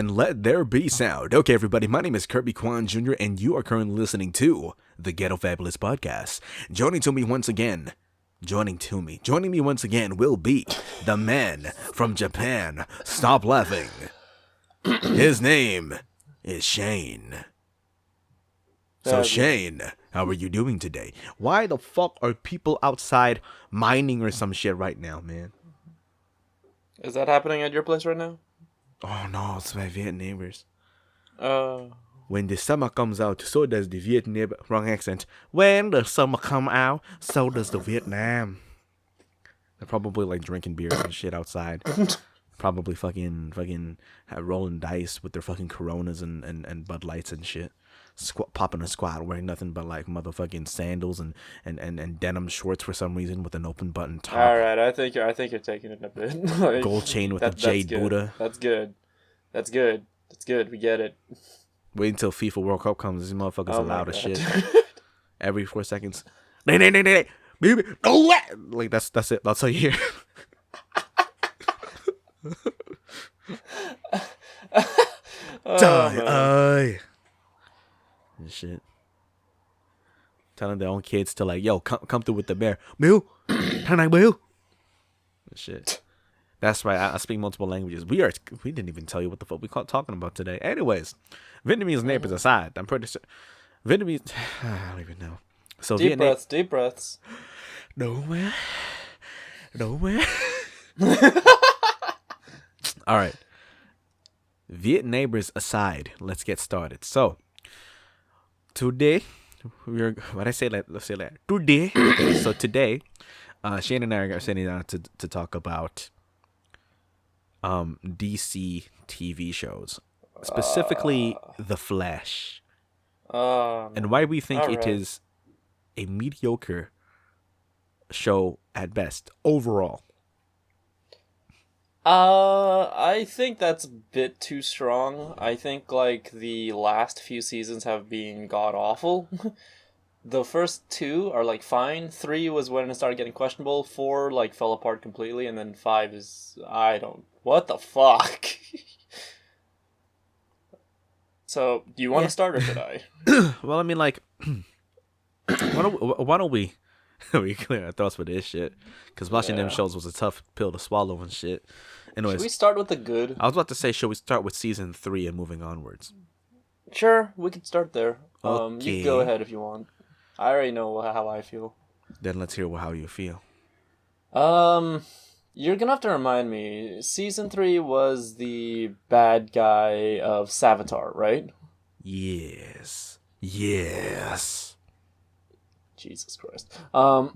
And let there be sound. Okay, everybody, my name is Kirby Kwan Jr., and you are currently listening to the Ghetto Fabulous Podcast. Joining me once again will be the man from Japan. Stop laughing. His name is Shane. So Shane, how are you doing today? Why the fuck are people outside mining or some shit right now, man? Is that happening at your place right now? Oh no, it's my Vietnamers. When the summer comes out, so does the Vietnam. Wrong accent. When the summer come out, so does the Vietnam. They're probably like drinking beers and shit outside. Probably fucking rolling dice with their fucking Coronas and Bud Lights and shit. Popping a squat, wearing nothing but like motherfucking sandals and denim shorts for some reason with an open button top. All right, I think you're taking it a bit. Like, gold chain with a jade Buddha. That's good. We get it. Wait until FIFA World Cup comes. These motherfuckers are loud as shit. Every 4 seconds. Baby, like that's it. That's all you hear. And shit. Telling their own kids to like, yo, come through with the bear. Bill, turn like Bill. Shit. That's right. I speak multiple languages. We didn't even tell you what the fuck we talking about today. Anyways, Vietnamese neighbors aside, I'm pretty sure Vietnamese. I don't even know. So deep breaths. Nowhere. All right. Viet neighbors aside, let's get started. So today let's say that today. Okay, so today, Shane and I are sitting down to talk about DC TV shows, specifically The Flash, and why we think it is a mediocre show at best overall. I think that's a bit too strong. I think like the last few seasons have been god awful. The first 2 are like fine. 3 was when it started getting questionable. 4 like fell apart completely, and then 5 is what the fuck. So, do you want to start or should I? Well, I mean, like, why don't we clear our thoughts with this shit? Because watching them shows was a tough pill to swallow and shit. Anyways, should we start with the good? I was about to say, should we start with season 3 and moving onwards? Sure, we could start there. Okay. You can go ahead if you want. I already know how I feel. Then let's hear how you feel. You're gonna have to remind me. Season 3 was the bad guy of Savitar, right? Yes. Jesus Christ.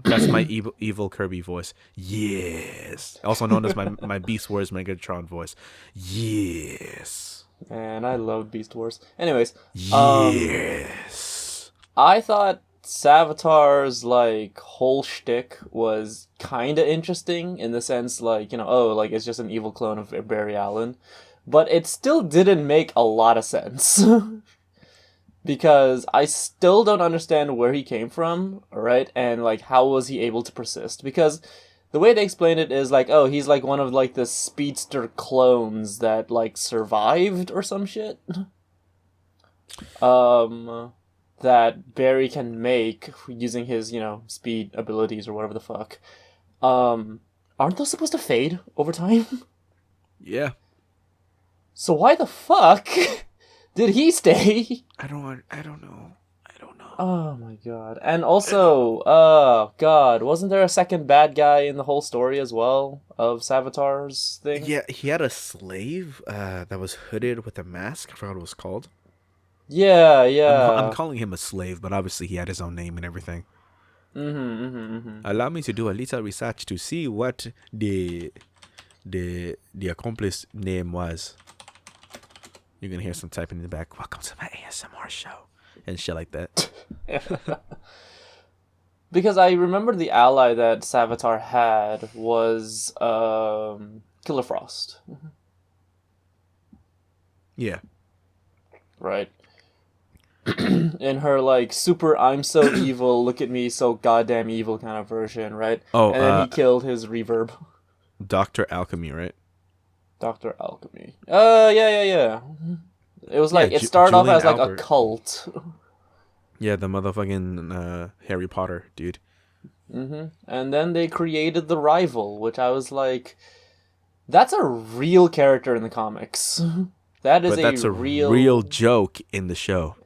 That's my evil Kirby voice. Yes. Also known as my Beast Wars Megatron voice. Yes. And I love Beast Wars. Anyways. Yes. I thought Savitar's like whole shtick was kind of interesting in the sense like, it's just an evil clone of Barry Allen. But it still didn't make a lot of sense. Because I still don't understand where he came from, right? And, like, how was he able to persist? Because the way they explain it is, like, oh, he's, like, one of, like, the speedster clones that, like, survived or some shit. That Barry can make using his, speed abilities or whatever the fuck. Aren't those supposed to fade over time? Yeah. So why the fuck did he stay? I don't know. Oh my god. And also, wasn't there a second bad guy in the whole story as well of Savitar's thing? Yeah, he had a slave that was hooded with a mask. I forgot what it was called. Yeah. I'm calling him a slave, but obviously he had his own name and everything. Allow me to do a little research to see what the accomplice name was. You're gonna hear some typing in the back. Welcome to my ASMR show and shit like that. Because I remember the ally that Savitar had was Killer Frost. Yeah. Right. In her like super I'm so evil, look at me so goddamn evil kind of version, right? Oh, and then he killed his reverb. Dr. Alchemy, right? Dr. Alchemy. Yeah. It was like, it started off as like a cult. Yeah, the motherfucking Harry Potter dude. Mm-hmm. And then they created the rival, which I was like, that's a real character in the comics. That's a real joke in the show.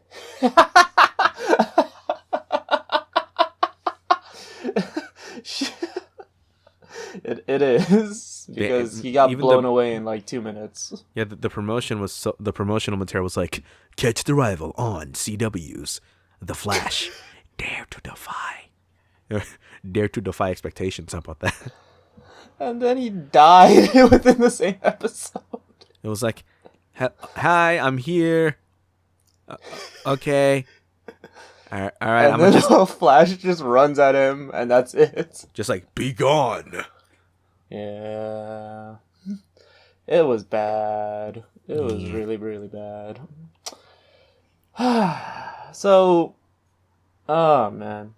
It is, because he got blown away in like 2 minutes. Yeah, the promotional material was like, catch the rival on CW's The Flash. Dare to defy expectations. How about that? And then he died within the same episode. It was like, hi, I'm here. Okay. All right. And then Flash just runs at him, and that's it. Just like, be gone. Yeah. It was bad. It was really, really bad. So, oh man.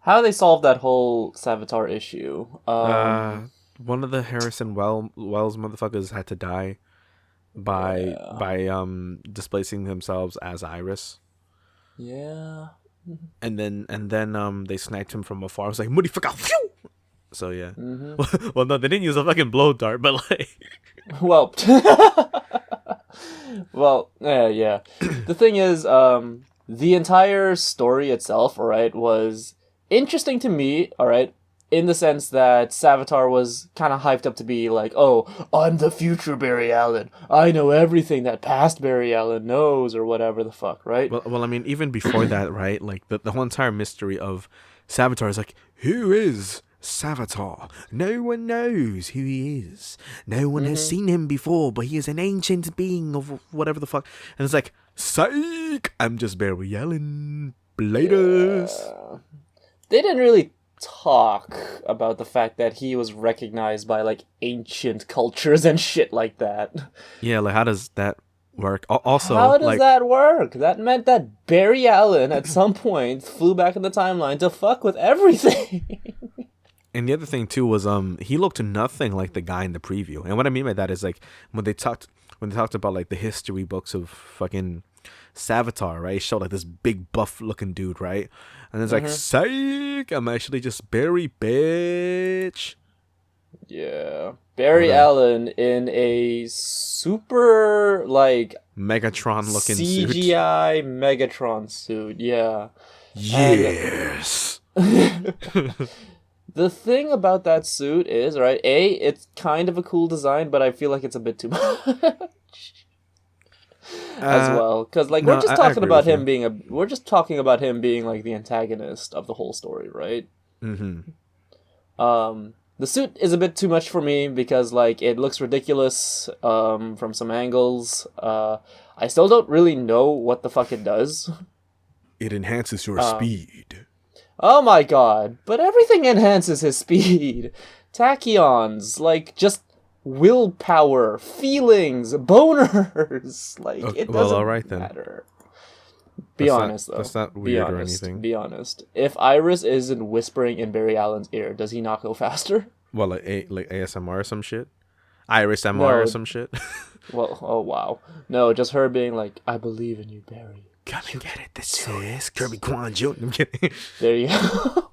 How they solved that whole Savitar issue? One of the Harrison Wells motherfuckers had to die by displacing themselves as Iris. Yeah. And then they sniped him from afar. I was like, motherfucker. So yeah. Mm-hmm. Well, no, they didn't use a fucking blow dart, but like. Well. Well, yeah. The thing is, the entire story itself, alright, was interesting to me, alright, in the sense that Savitar was kind of hyped up to be like, oh, I'm the future Barry Allen. I know everything that past Barry Allen knows, or whatever the fuck, right? Well, I mean, even before that, right? Like, the whole entire mystery of Savitar is like, who is Savitar? No one knows who he is. No one has seen him before, but he is an ancient being of whatever the fuck. And it's like, psych! I'm just Barry Allen. Bladers. Yeah. They didn't really talk about the fact that he was recognized by like ancient cultures and shit like that. Yeah, like how does that work? Also, how does that work? That meant that Barry Allen at some point flew back in the timeline to fuck with everything. And the other thing too was he looked nothing like the guy in the preview. And what I mean by that is like when they talked about like the history books of fucking Savitar, right? It showed like this big buff looking dude, right? And it's like, psych! I'm actually just Barry, bitch. Yeah. Barry Allen in a super, like... Megatron-looking suit. CGI Megatron suit, yeah. Yes! The thing about that suit is, right, it's kind of a cool design, but I feel like it's a bit too much. As well, because like we're just talking about him being like the antagonist of the whole story, right? Mm-hmm. The suit is a bit too much for me because like it looks ridiculous from some angles. I still don't really know what the fuck it does. It enhances your speed. Oh my god! But everything enhances his speed. Tachyons, like just willpower, feelings, boners. Like it doesn't matter. Be honest, though. That's not weird or anything. Be honest. If Iris isn't whispering in Barry Allen's ear, does he not go faster? Well, like ASMR or some shit. Iris MR or some shit. Well, oh wow, no, just her being like, "I believe in you, Barry. Come and get it. This is Kirby Kwan Jr." I'm kidding. There you go.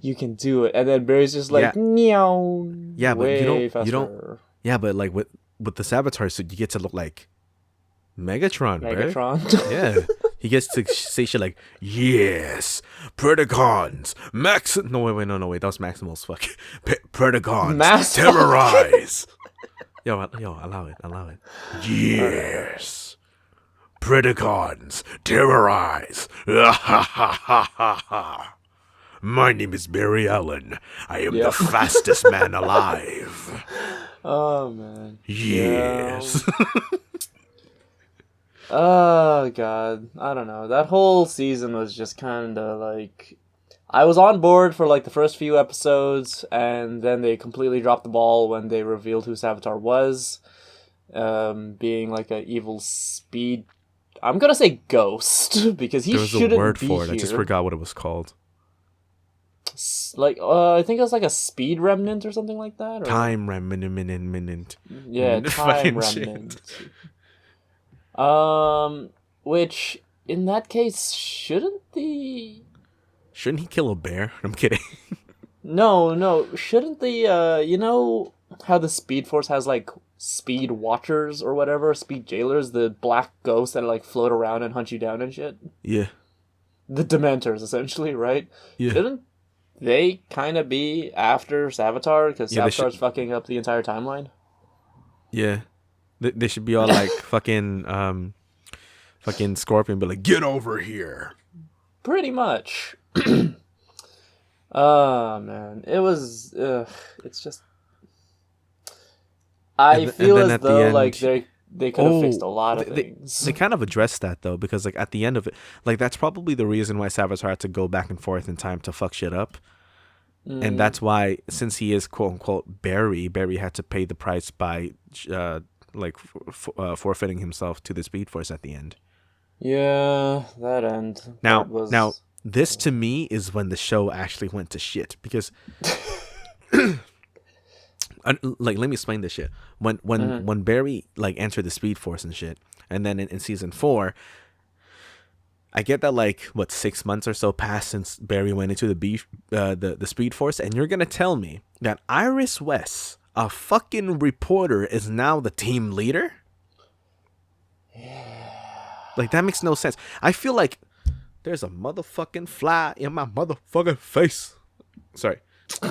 You can do it, and then Barry's just like, meow. Yeah, but you don't. Yeah, but like with the Savitar suit, you get to look like Megatron, Megatron. Yeah, he gets to say shit like, "Yes, Predacons, No, wait, that was Maximal's fuck. Predacons, terrorize." Yo, allow it. Yes, Predacons, terrorize. My name is Barry Allen. I am the fastest man alive. Oh, man. Yes. Yeah. Oh, God. I don't know. That whole season was just kind of like... I was on board for like the first few episodes, and then they completely dropped the ball when they revealed who Savitar was. Being like an evil speed... I'm gonna say ghost, because he shouldn't be here. There was a word for it. I just forgot what it was called. I think it was like a speed remnant or something like that. Or... Time remnant. Yeah, time remnant. Which in that case shouldn't he kill a bear? I'm kidding. No, shouldn't the you know how the Speed Force has like speed watchers or whatever, speed jailers, the black ghosts that like float around and hunt you down and shit? Yeah. The Dementors, essentially, right? Yeah. Shouldn't they kind of be after Savitar? Because Savitar's fucking up the entire timeline? Yeah. They should be all like fucking Scorpion, but like, get over here. Pretty much. Oh, man. It was... it's just... I feel as though like they could have fixed a lot of things. They kind of addressed that though, because like at the end of it, like that's probably the reason why Savitar had to go back and forth in time to fuck shit up. And that's why, since he is quote unquote Barry had to pay the price by forfeiting himself to the Speed Force at the end. Yeah, that end. Now this to me is when the show actually went to shit, because like, let me explain this shit. When Barry like entered the Speed Force and shit, and then in season 4, I get that like 6 months or so passed since Barry went into the Speed Force, and you're gonna tell me that Iris West, a fucking reporter, is now the team leader? Yeah. Like, that makes no sense. I feel like there's a motherfucking fly in my motherfucking face. Sorry.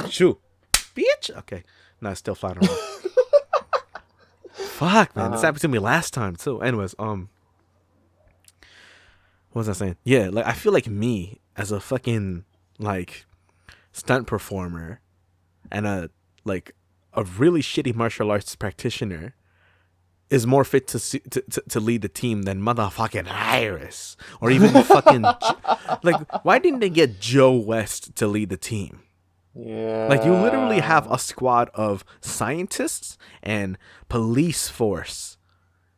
Shoo. Bitch. Okay. No, it's still flying around. Fuck, man. This happened to me last time, too. Anyways, what was I saying? Yeah, like, I feel like me, as a fucking, like, stunt performer and a really shitty martial arts practitioner, is more fit to lead the team than motherfucking Iris. Or even fucking... like, why didn't they get Joe West to lead the team? Yeah. Like, you literally have a squad of scientists and police force.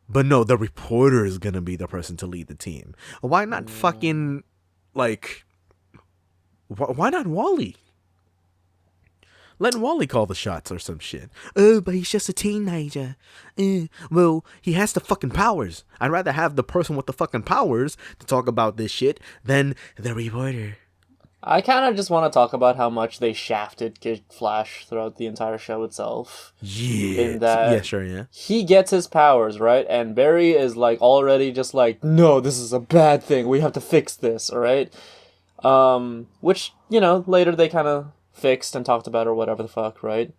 But no, the reporter is gonna be the person to lead the team. Why not fucking, like... Why not Wally? Let Wally call the shots or some shit. Oh, but he's just a teenager. Well, he has the fucking powers. I'd rather have the person with the fucking powers to talk about this shit than the reporter. I kind of just want to talk about how much they shafted Kid Flash throughout the entire show itself. Yeah. In that yeah, sure, yeah. He gets his powers, right? And Barry is like already just like, no, this is a bad thing. We have to fix this, alright? Which, you know, later they kind of fixed and talked about or whatever the fuck, right?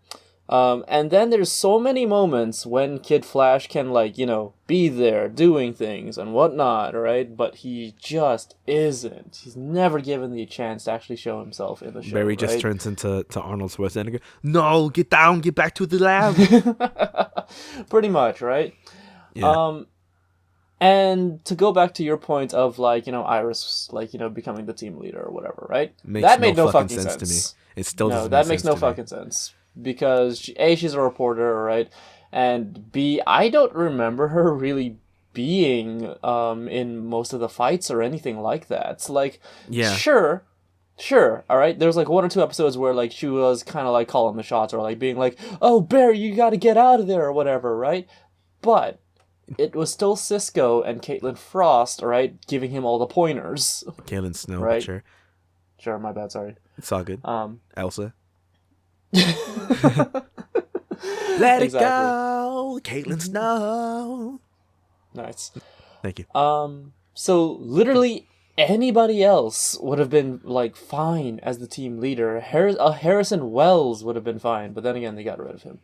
And then there's so many moments when Kid Flash can, like, you know, be there doing things and whatnot, right? But he just isn't. He's never given the chance to actually show himself in the show. Barry just turns into Arnold Schwarzenegger. No, get down, get back to the lab. Pretty much, right? Yeah. And to go back to your point of, like, you know, Iris, like, you know, becoming the team leader or whatever, right? That made no fucking sense to me. It still doesn't. No, that makes no fucking sense. Because A, she's a reporter, right? And B, I don't remember her really being in most of the fights or anything like that. It's like, sure, all right? There's like 1 or 2 episodes where like she was kind of like calling the shots or like being like, oh, Barry, you got to get out of there or whatever, right? But it was still Cisco and Caitlin Frost, all right, giving him all the pointers. Caitlin Snow, right? Sure. Sure, my bad, sorry. It's all good. Elsa. Let it go, Caitlin Snow. Nice. Thank you. So literally anybody else would have been like fine as the team leader. Harrison Wells would have been fine, but then again they got rid of him.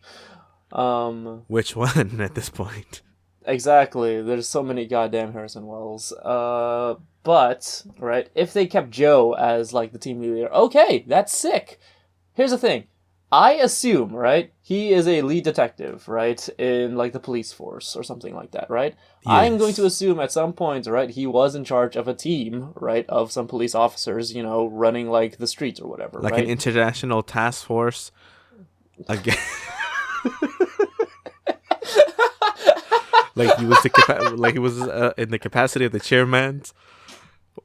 Which one at this point? Exactly. There's so many goddamn Harrison Wells. But right, if they kept Joe as like the team leader, okay, that's sick. Here's the thing. I assume, right, he is a lead detective, right, in, like, the police force or something like that, right? Yes. I'm going to assume at some point, right, he was in charge of a team, right, of some police officers, you know, running, like, the streets or whatever, like right? An international task force. Again. Like he was in the capacity of the chairman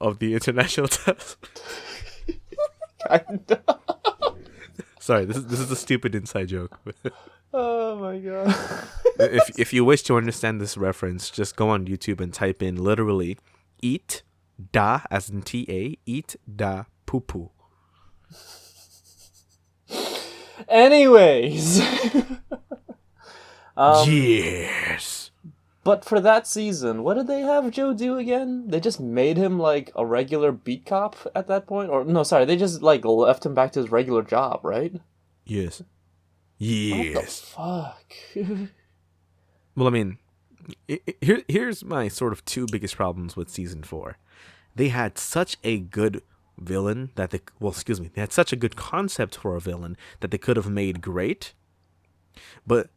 of the international task. Kinda. Sorry, this is a stupid inside joke. Oh my god. If you wish to understand this reference, just go on YouTube and type in literally eat da as in ta eat da poo poo. Anyways. Yes. But for that season, what did they have Joe do again? They just made him like a regular beat cop at that point? Or no, sorry, they just like left him back to his regular job, right? Yes. Yes. What the fuck? Well, I mean, here's my sort of two biggest problems with season 4. They had such a good villain that they had such a good concept for a villain that they could have made great, but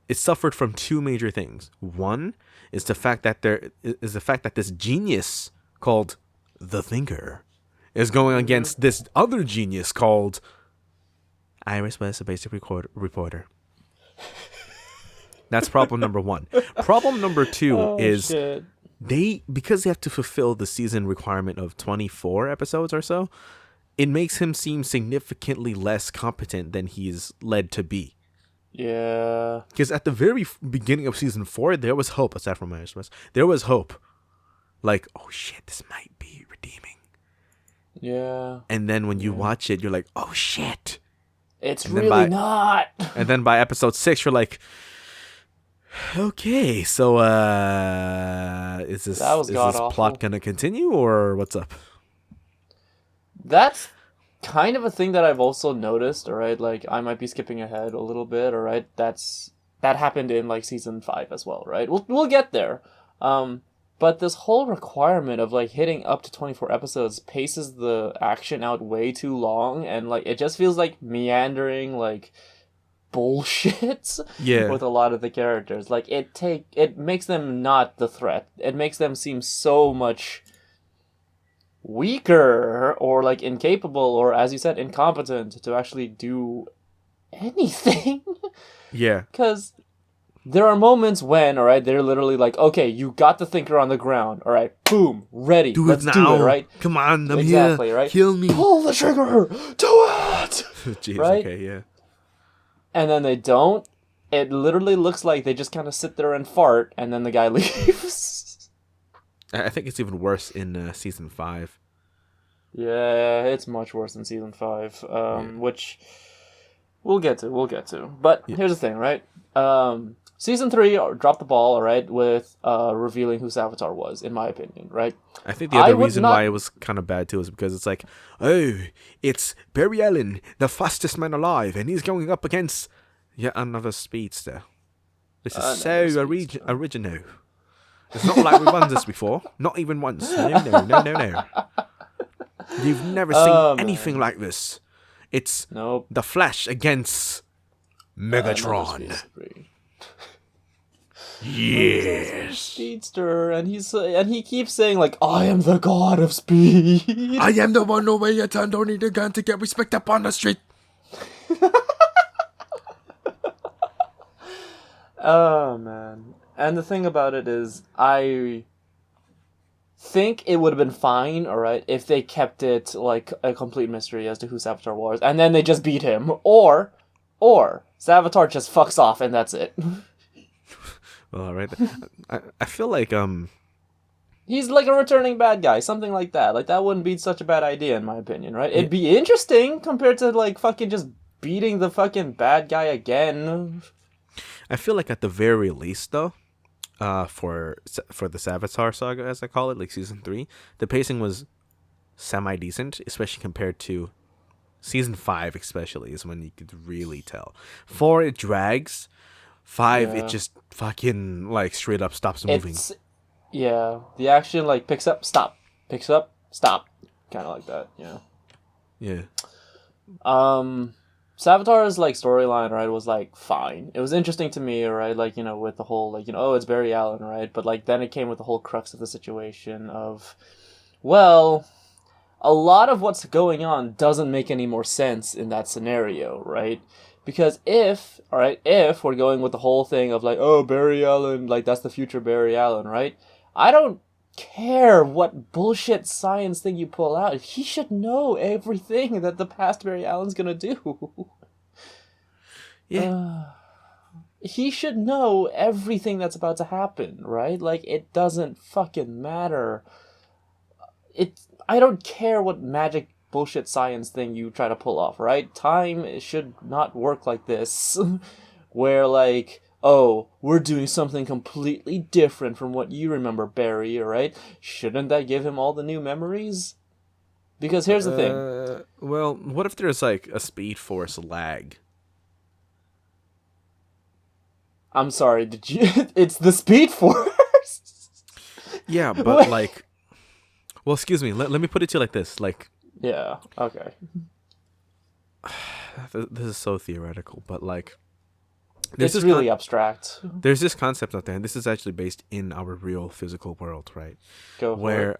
it suffered from two major things. One is the fact that this genius called the Thinker is going against this other genius called Iris was a basic reporter. That's problem number one. Problem number two is shit. because they have to fulfill the season requirement of 24 episodes or so, it makes him seem significantly less competent than he's led to be. Yeah. Because at the very beginning of season 4, there was hope, aside from Iris West. There was hope. Like, oh shit, this might be redeeming. Yeah. And then when you watch it, you're like, oh shit. It's really not. And then by episode 6, you're like, okay, so is this plot gonna continue or what's up? That's kind of a thing that I've also noticed, alright? Like, I might be skipping ahead a little bit, alright? That happened in, like, season 5 as well, right? We'll get there. But this whole requirement of, like, hitting up to 24 episodes paces the action out way too long, and, like, it just feels like meandering, like, bullshit with a lot of the characters. Like, it makes them not the threat. It makes them seem so much weaker or like incapable or, as you said, incompetent to actually do anything. Yeah. Because there are moments when, alright, they're literally like, okay, you got the Thinker on the ground, alright, boom, ready, let's do it, right? Come on, I'm exactly, here. Right? Kill me. Pull the trigger! Do it! Jeez, right? Okay, yeah. And then they don't. It literally looks like they just kind of sit there and fart, and then the guy leaves. I think it's even worse in season 5. Yeah, it's much worse in season 5, which we'll get to. But here's the thing, right? Season 3 dropped the ball, alright, with revealing who Savitar was, in my opinion, right? I think the other reason why it was kind of bad too is because it's like, oh, it's Barry Allen, the fastest man alive, and he's going up against yet another speedster. This is so original. It's not like we've done this before. Not even once. No. You've never seen anything like this. It's the Flash against Megatron. Yes. Speedster, and he keeps saying like, I am the god of speed. I am the one who way you turn, don't need a gun to get respect up on the street. Oh man. And the thing about it is, I think it would have been fine, alright, if they kept it like a complete mystery as to who Savitar was, and then they just beat him. Or Savitar just fucks off and that's it. Well, alright. I feel like he's like a returning bad guy, something like that. Like, that wouldn't be such a bad idea in my opinion, right? It'd be interesting compared to like fucking just beating the fucking bad guy again. I feel like at the very least though, for the Savitar saga, as I call it, like season 3, the pacing was semi-decent, especially compared to season 5, especially, is when you could really tell. 4, it drags. 5, it just fucking, like, straight up stops moving. The action, like, picks up, stop. Picks up, stop. Kind of like that, Yeah. Savitar's, like, storyline, right, was, like, fine. It was interesting to me, right, like, with the whole, like, oh, it's Barry Allen, right? But, like, then it came with the whole crux of the situation of, well, a lot of what's going on doesn't make any more sense in that scenario, right? Because if we're going with the whole thing of, like, oh, Barry Allen, like, that's the future Barry Allen, right? I don't care what bullshit science thing you pull out. He should know everything that the past Barry Allen's gonna do. Yeah. He should know everything that's about to happen, right? Like, it doesn't fucking matter. I don't care what magic bullshit science thing you try to pull off, right? Time should not work like this. Where, like, oh, we're doing something completely different from what you remember, Barry, right? Shouldn't that give him all the new memories? Because here's the thing. Well, what if there's, like, a Speed Force lag? I'm sorry, did you... It's the Speed Force! Yeah, but, like... Well, excuse me, let me put it to you like this. Like... Yeah, okay. This is so theoretical, but, like... It's really abstract. There's this concept out there, and this is actually based in our real physical world, right? Go for Where,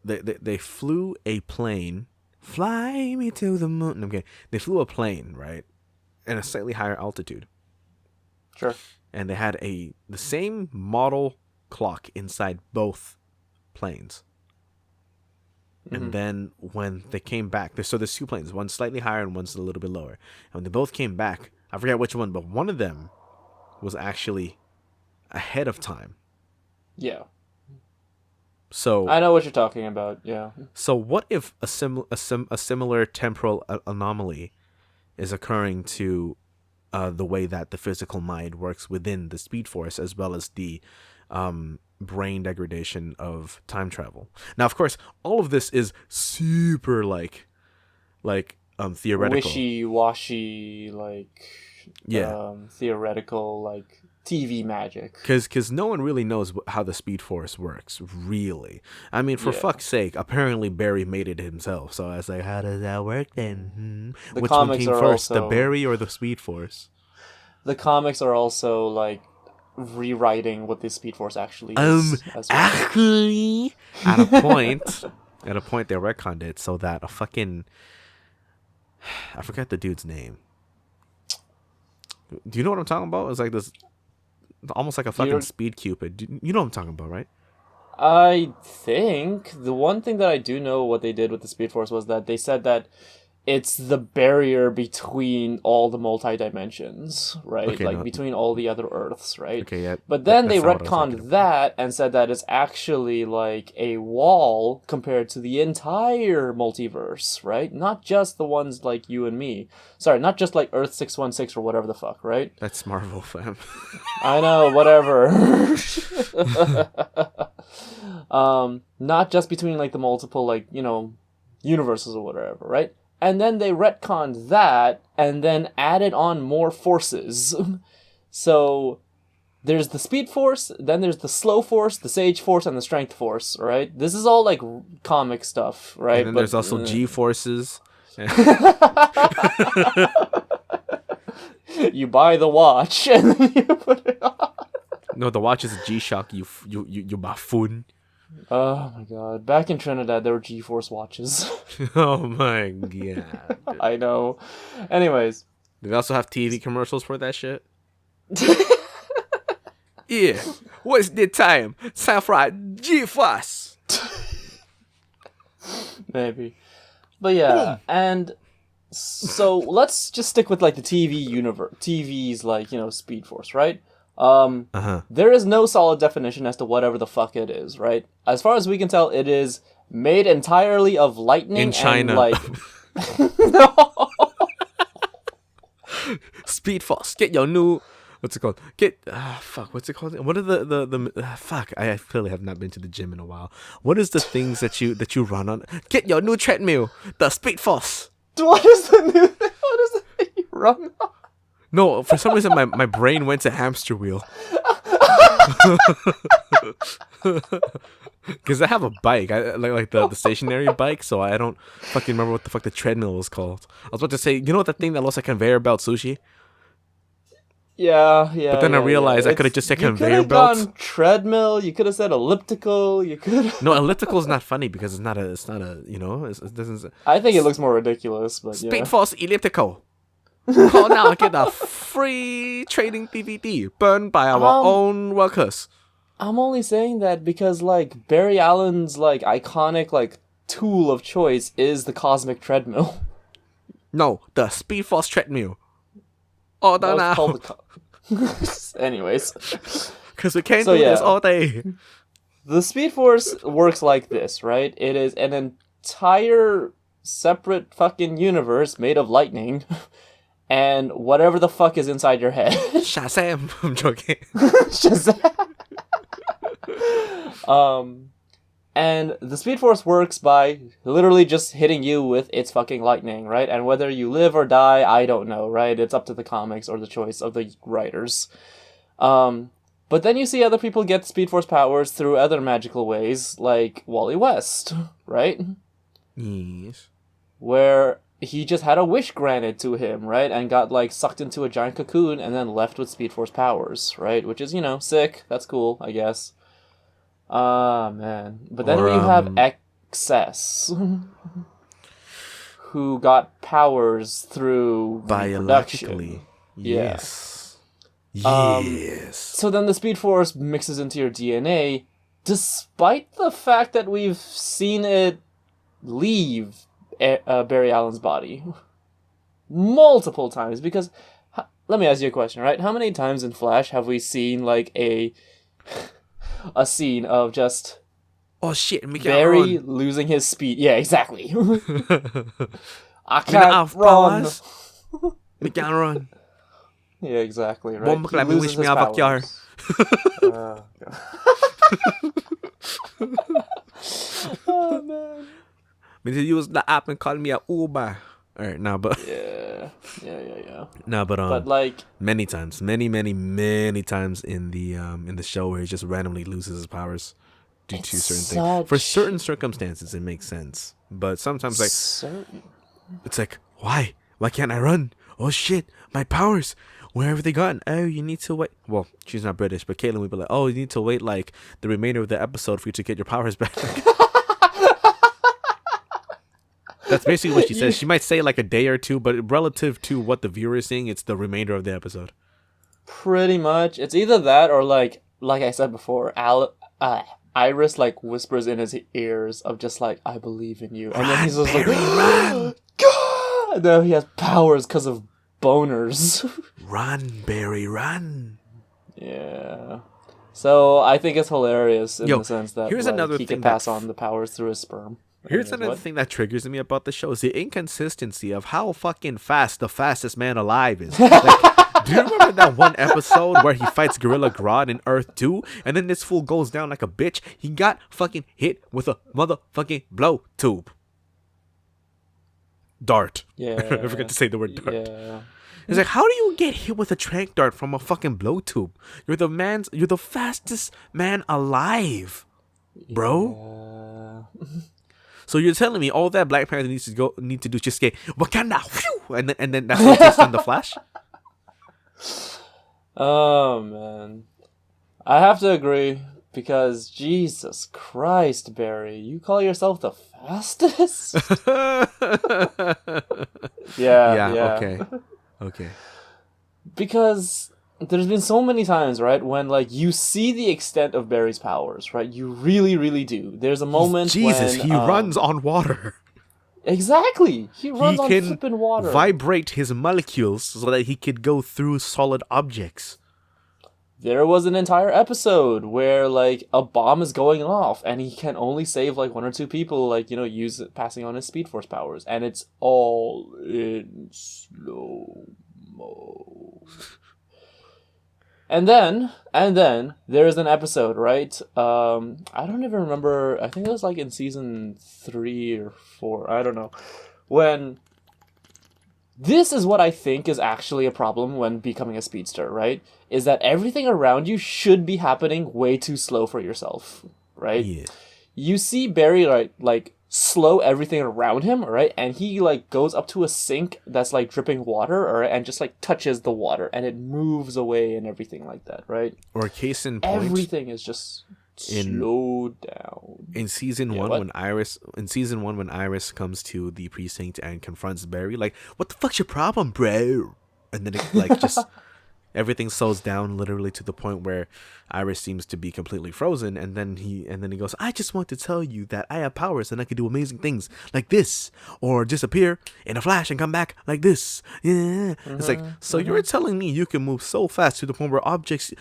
it. They flew a plane... Fly me to the moon. Okay, they flew a plane, right? At a slightly higher altitude. Sure. And they had the same model clock inside both planes. Mm-hmm. And then when they came back, so there's two planes, one's slightly higher and one's a little bit lower. And when they both came back, I forget which one, but one of them was actually ahead of time. Yeah. So I know what you're talking about. Yeah. So what if a similar temporal anomaly is occurring to the way that the physical mind works within the Speed Force, as well as the brain degradation of time travel? Now, of course, all of this is super theoretical, wishy-washy, theoretical, TV magic. Because no one really knows how the Speed Force works, really. I mean, for fuck's sake, apparently Barry made it himself. So I was like, how does that work then? Which one came first, the Barry or the Speed Force? The comics are also, rewriting what the Speed Force actually is. Actually, at a point, they retconned it so that a fucking... I forgot the dude's name. Do you know what I'm talking about? It's like this... almost like a fucking speed cupid. You know what I'm talking about, right? I think the one thing that I do know what they did with the Speed Force was that they said that it's the barrier between all the multi-dimensions, right? Okay, between all the other Earths, right? Okay, yeah. But then they retconned that and said that it's actually a wall compared to the entire multiverse, right? Not just the ones like you and me. Sorry, not just Earth 616 or whatever the fuck, right? That's Marvel, fam. I know, whatever. Not just between the multiple universes or whatever, right? And then they retconned that and then added on more forces. So there's the Speed Force, then there's the Slow Force, the Sage Force, and the Strength Force, right? This is all comic stuff, right? And then there's also G-Forces. You buy the watch and then you put it on. No, the watch is a G-Shock, you buffoon. Oh my god. Back in Trinidad, there were G-Force watches. Oh my god. I know. Anyways. Do they also have TV commercials for that shit? Yeah. What's the time? Time for a G-Force. Maybe. But yeah, boom. And so let's just stick with the TV universe. TV's Speed Force, right? There is no solid definition as to whatever the fuck it is, right? As far as we can tell, it is made entirely of lightning in China. And no. Speed Force, get your new... What's it called? What's it called? What are the fuck? I clearly have not been to the gym in a while. What is the things that you run on? Get your new treadmill, the Speed Force. What is the thing you run on? No, for some reason my brain went to hamster wheel. Because I have a bike, the stationary bike, so I don't fucking remember what the fuck the treadmill was called. I was about to say, you know what that thing that looks like conveyor belt sushi? Yeah. But then I realized I could have just said conveyor belts. You could have gone treadmill. You could have said elliptical. You could. No, elliptical is not funny because it's not a. It doesn't. I think it looks more ridiculous, but yeah. Speed Force elliptical. Call now and get a free training DVD burned by our own workers. I'm only saying that because, like, Barry Allen's, like, iconic, like, tool of choice is the cosmic treadmill. No, the Speed Force treadmill. Oh, That was now. called Anyways. Because we can't do this all day. The Speed Force works like this, right? It is an entire separate fucking universe made of lightning and whatever the fuck is inside your head. Shazam! I'm joking. Shazam! And the Speed Force works by literally just hitting you with its fucking lightning, right? And whether you live or die, I don't know, right? It's up to the comics or the choice of the writers. But then you see other people get Speed Force powers through other magical ways, like Wally West, right? Yes. Where he just had a wish granted to him, right? And got, like, sucked into a giant cocoon and then left with Speed Force powers, right? Which is, sick. That's cool, I guess. Man. But then you have Excess, who got powers through biologically. Yes. Yes. So then the Speed Force mixes into your DNA, despite the fact that we've seen it leave Barry Allen's body multiple times. Because, let me ask you a question, right? How many times in Flash have we seen, like, a scene of just Barry losing his speed? Yeah, exactly. I can't run. We can't run. Yeah, exactly, right? He loses his powers. Oh, man. But he used the app and called me a Uber. Alright, nah, but... Yeah. Nah, but like... many times times in the show where he just randomly loses his powers due to certain things. For certain circumstances, it makes sense. But sometimes, like... It's like, why? Why can't I run? Oh, shit. My powers. Where have they gone? Oh, you need to wait. Well, she's not British, but Caitlin would be like, oh, you need to wait, like, the remainder of the episode for you to get your powers back. That's basically what she says. She might say, like, a day or two, but relative to what the viewer is seeing, it's the remainder of the episode. Pretty much. It's either that or, like I said before, Iris, like, whispers in his ears of just, like, I believe in you. And then he's just like, run! God! Now he has powers because of boners. Run, Barry, run. Yeah. So I think it's hilarious in the sense that here's another he thing can pass on the powers through his sperm. Here's another thing that triggers me about the show is the inconsistency of how fucking fast the fastest man alive is. Like, do you remember that one episode where he fights Gorilla Grodd in Earth 2 and then this fool goes down like a bitch? He got fucking hit with a motherfucking blow tube. Dart. Yeah. I forgot to say the word dart. Yeah. It's like, how do you get hit with a trank dart from a fucking blow tube? You're the fastest man alive, bro. Yeah. So you're telling me all that Black Panther need to do is just get Wakanda, whew, and then that's what takes on the Flash? Oh man, I have to agree because Jesus Christ, Barry, you call yourself the fastest? Yeah. Okay. Because there's been so many times, right, when, like, you see the extent of Barry's powers, right? You really, really do. There's a moment when... he runs on water. Exactly! He runs on flippin' water. Vibrate his molecules so that he could go through solid objects. There was an entire episode where, like, a bomb is going off, and he can only save, like, one or two people, like, passing on his Speed Force powers. And it's all in slow-mo. And then there is an episode, right? I don't even remember. I think it was like in season 3 or 4. I don't know. When this is what I think is actually a problem when becoming a speedster, right? Is that everything around you should be happening way too slow for yourself, right? Yeah. You see Barry like slow everything around him, right? And he like goes up to a sink that's like dripping water, right? And just like touches the water and it moves away and everything like that, right? Or case in point, everything is just slowed down. In season one, when Iris comes to the precinct and confronts Barry, like, what the fuck's your problem, bro? And then it like just everything slows down literally to the point where Iris seems to be completely frozen, and then he goes, I just want to tell you that I have powers and I can do amazing things like this, or disappear in a flash and come back like this. Yeah. It's like, so you're telling me you can move so fast to the point where objects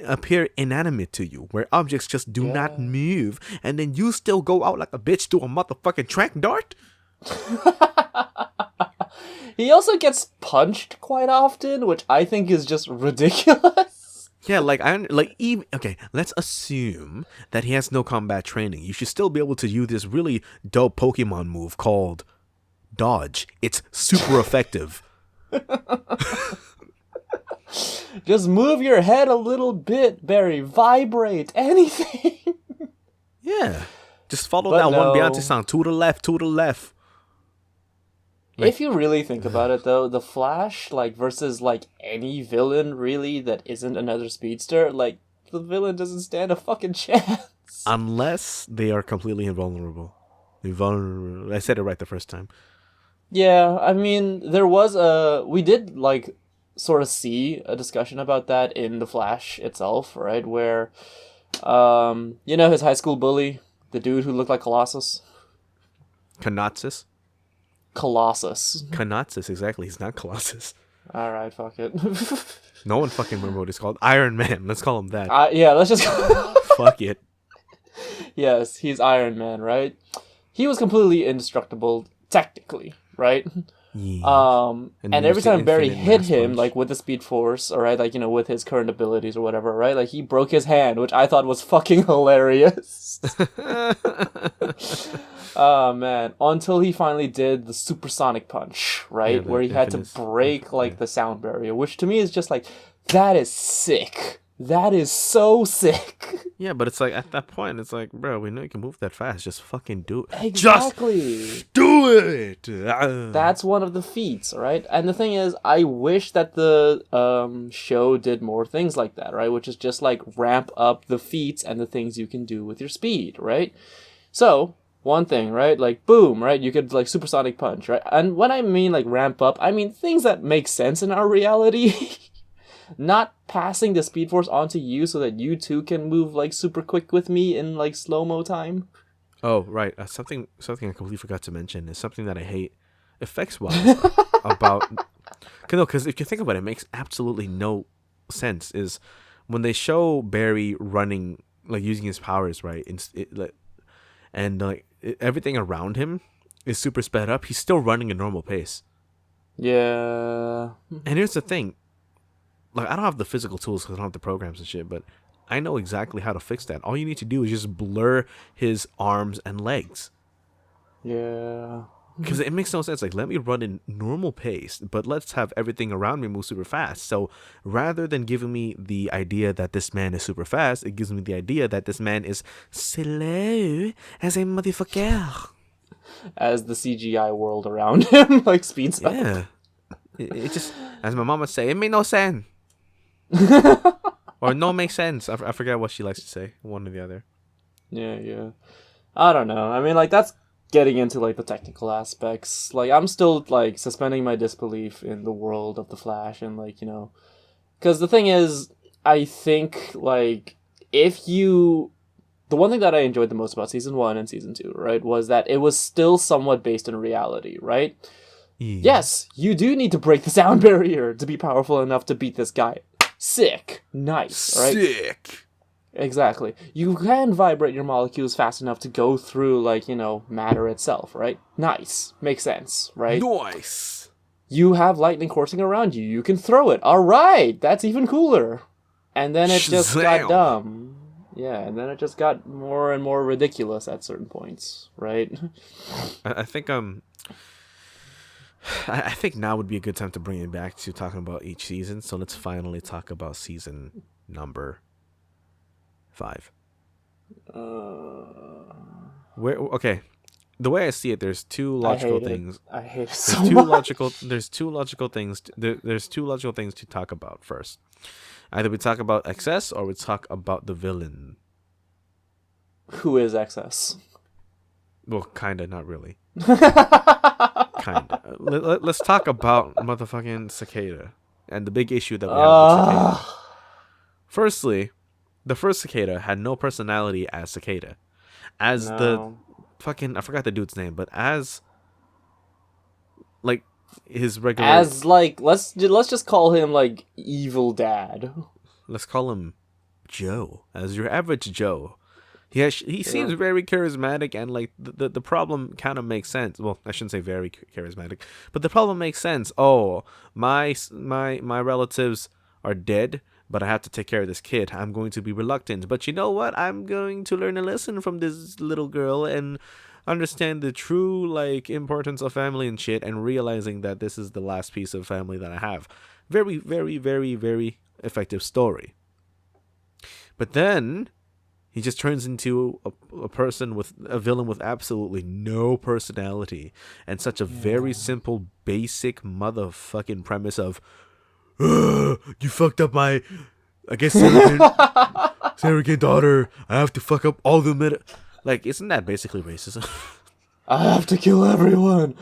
appear inanimate to you, where objects just do not move, and then you still go out like a bitch to a motherfucking track dart? He also gets punched quite often, which I think is just ridiculous. Yeah, okay, let's assume that he has no combat training. You should still be able to use this really dope Pokemon move called Dodge. It's super effective. Just move your head a little bit, Barry. Vibrate, anything. Yeah. Just follow that one Beyonce song. To the left, to the left. If you really think about it, though, the Flash, versus, any villain, really, that isn't another speedster, the villain doesn't stand a fucking chance. Unless they are completely invulnerable. I said it right the first time. Yeah, I mean, there was we did, sort of see a discussion about that in the Flash itself, right? Where, his high school bully, the dude who looked like Colossus? Colossus, exactly. He's not Colossus. Alright, fuck it. No one fucking remember what he's called. Iron Man. Let's call him that. Yeah, let's just... Fuck it. Yes, he's Iron Man, right? He was completely indestructible, technically, right? Yeah. And every time Barry hit him, with the Speed Force, all right, with his current abilities or whatever, right? He broke his hand, which I thought was fucking hilarious. Oh, man. Until he finally did the supersonic punch, right? Where he had to break, the sound barrier, which to me is just that is sick. That is so sick. Yeah, but it's at that point, it's bro, we know you can move that fast. Just fucking do it. Exactly. Just do it. That's one of the feats, right? And the thing is, I wish that the show did more things like that, right? Which is just ramp up the feats and the things you can do with your speed, right? So, one thing, right? Boom, right? You could supersonic punch, right? And when I mean ramp up, I mean things that make sense in our reality. Not passing the Speed Force onto you so that you too can move super quick with me in slow-mo time. Oh, right. Something I completely forgot to mention is something that I hate effects-wise about... Because if you think about it, it makes absolutely no sense. Is when they show Barry running, using his powers, right? Everything around him is super sped up. He's still running a normal pace. Yeah. And here's the thing. I don't have the physical tools because I don't have the programs and shit, but I know exactly how to fix that. All you need to do is just blur his arms and legs. Yeah. Because it makes no sense. Let me run in normal pace, but let's have everything around me move super fast. So rather than giving me the idea that this man is super fast, it gives me the idea that this man is slow as a motherfucker. As the CGI world around him speeds up. Yeah. It just, as my mama say, it made no sense. Or no make sense. I forget what she likes to say. One or the other. Yeah. I don't know. I mean, that's getting into the technical aspects. I'm still suspending my disbelief in the world of the Flash and because the thing is, I think if you... The one thing that I enjoyed the most about season 1 and season 2, right, was that it was still somewhat based in reality, right? Yeah. Yes, you do need to break the sound barrier to be powerful enough to beat this guy. Sick. Nice, right? Sick. Exactly. You can vibrate your molecules fast enough to go through, matter itself, right? Nice. Makes sense, right? Nice. You have lightning coursing around you. You can throw it. All right. That's even cooler. And then it just got dumb. Yeah, and then it just got more and more ridiculous at certain points, right? I think I think now would be a good time to bring it back to talking about each season. So let's finally talk about season number 5. Okay. The way I see it, there's two logical things. I hate it so much. There's two logical things. There's two logical things to talk about first. Either we talk about XS or we talk about the villain. Who is XS? Well, kinda, not really. Kinda. Let's talk about motherfucking Cicada. and the big issue that we have with Cicada. Firstly, the first Cicada had no personality as Cicada. As the fucking, I forgot the dude's name, but as like his regular, as like let's just call him like evil dad. Let's call him Joe, as your average Joe. He seems very charismatic, and like the problem kind of makes sense. Well, I shouldn't say very charismatic, but the problem makes sense. Oh, my relatives are dead, but I have to take care of this kid. I'm going to be reluctant, but you know what? I'm going to learn a lesson from this little girl and understand the true like importance of family and shit, and realizing that this is the last piece of family that I have. Very, very, very, very effective story. But then he just turns into a person with a villain with absolutely no personality, and such a very simple, basic motherfucking premise of, you fucked up my, I guess, surrogate daughter. I have to fuck up all the like, isn't that basically racism? I have to kill everyone.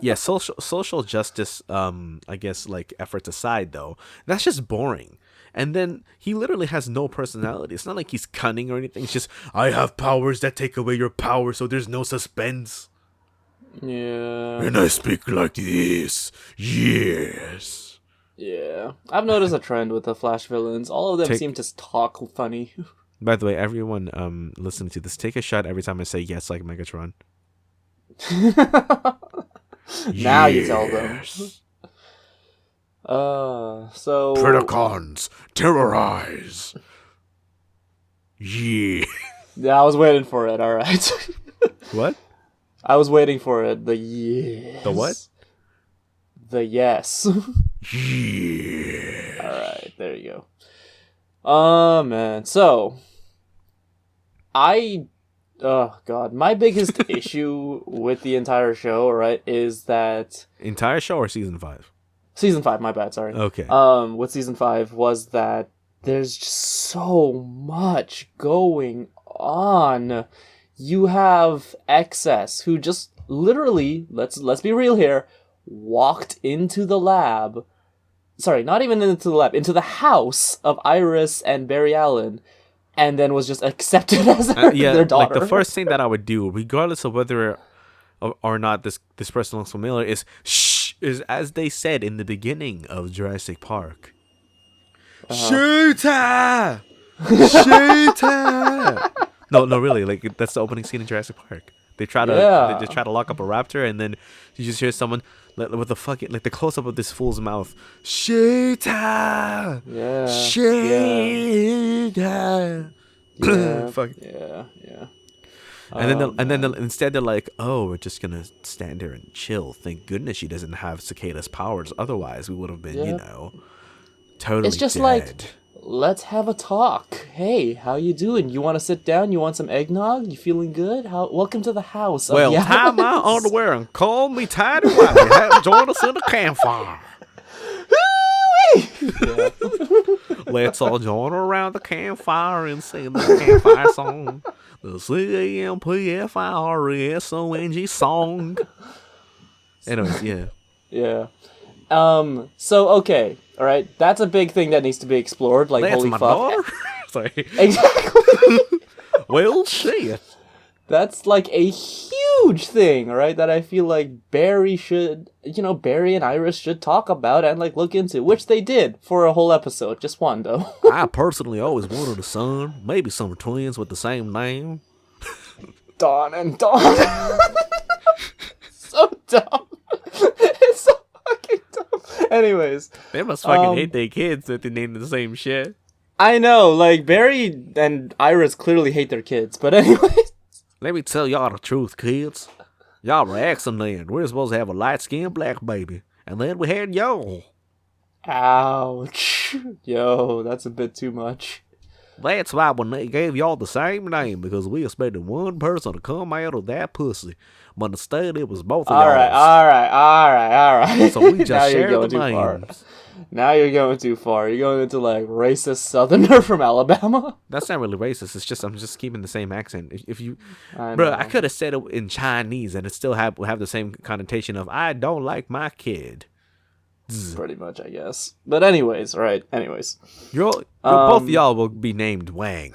Yeah, social justice, I guess, like, efforts aside, though, that's just boring. And then he literally has no personality. It's not like he's cunning or anything. It's just, I have powers that take away your power, so there's no suspense. Yeah. And I speak like this. Yes. Yeah. I've noticed a trend with the Flash villains. All of them seem to talk funny. By the way, everyone listening to this, take a shot every time I say yes, like Megatron. Now you tell them. So Predacons, terrorize. Yeah. Yeah, I was waiting for it. All right. What? I was waiting for it. The yes. The what? The yes. Yeah. All right, there you go. Man. So, oh god, my biggest issue with the entire show, right, is that entire show or season 5? Season 5, my bad, sorry. Okay. With season 5 was that there's just so much going on. You have Excess, who just literally, let's be real here, walked into the lab. Sorry, not even into the lab, into the house of Iris and Barry Allen, and then was just accepted as their daughter. Like the first thing that I would do, regardless of whether or not this person looks familiar, is as they said in the beginning of Jurassic Park. Shoot her! Shoot her! No, really, like that's the opening scene in Jurassic Park. They try to lock up a raptor, and then you just hear someone with the fucking like the close up of this fool's mouth. Shoot her! Yeah. Shoot her! Yeah. Fuck. Yeah. And then instead they're like, oh, we're just gonna stand there and chill. Thank goodness she doesn't have Cicada's powers. Otherwise, we would have been, totally. It's just dead. like, let's have a talk. Hey, how you doing? You want to sit down? You want some eggnog? You feeling good? Welcome to the house. Well, tie my underwear and call me tidy whitey. Join us in the campfire. Let's all join around the campfire and sing the campfire song. The CAMPFIRESONG song. Anyways, yeah. Yeah. So, okay. All right. That's a big thing that needs to be explored. Like, that's holy my fuck. Daughter? Sorry. Exactly. Well, shit. That's like a huge thing, all right, that I feel like Barry and Iris should talk about and like look into, which they did for a whole episode, just one though. I personally always wanted a son, maybe some twins with the same name. Dawn and Dawn. So dumb. It's so fucking dumb. Anyways. They must fucking hate their kids that they named the same shit. I know, like Barry and Iris clearly hate their kids, but anyways. Let me tell y'all the truth, kids. Y'all were excellent. We were supposed to have a light-skinned black baby. And then we had y'all. Ouch. Yo, that's a bit too much. That's why when they gave y'all the same name, because we expected one person to come out of that pussy. But instead, it was both of y'all. All right. So we just shared the names. Now you're going too far. You're going into like racist Southerner from Alabama. That's not really racist. It's just I'm just keeping the same accent. If you, I could have said it in Chinese and it still have the same connotation of I don't like my kid. Pretty much, I guess. But anyways, right. Anyways. Both y'all will be named Wang.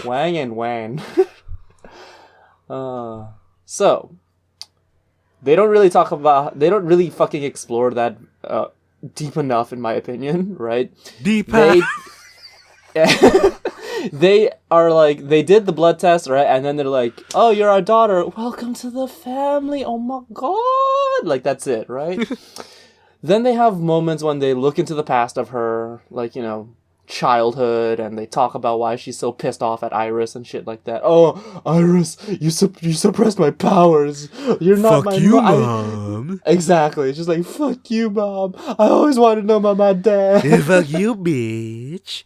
Wang and Wan. So, they don't really fucking explore that deep enough, in my opinion, right? They are like, they did the blood test, right? And then they're like, oh, you're our daughter. Welcome to the family. Oh my god. Like, that's it, right? Then they have moments when they look into the past of her, like, childhood, and they talk about why she's so pissed off at Iris and shit like that. Oh, Iris, you suppressed my powers. You're not fuck you, Mom. Exactly. It's just like, fuck you, Mom. I always wanted to know about my dad. Yeah, fuck you, bitch.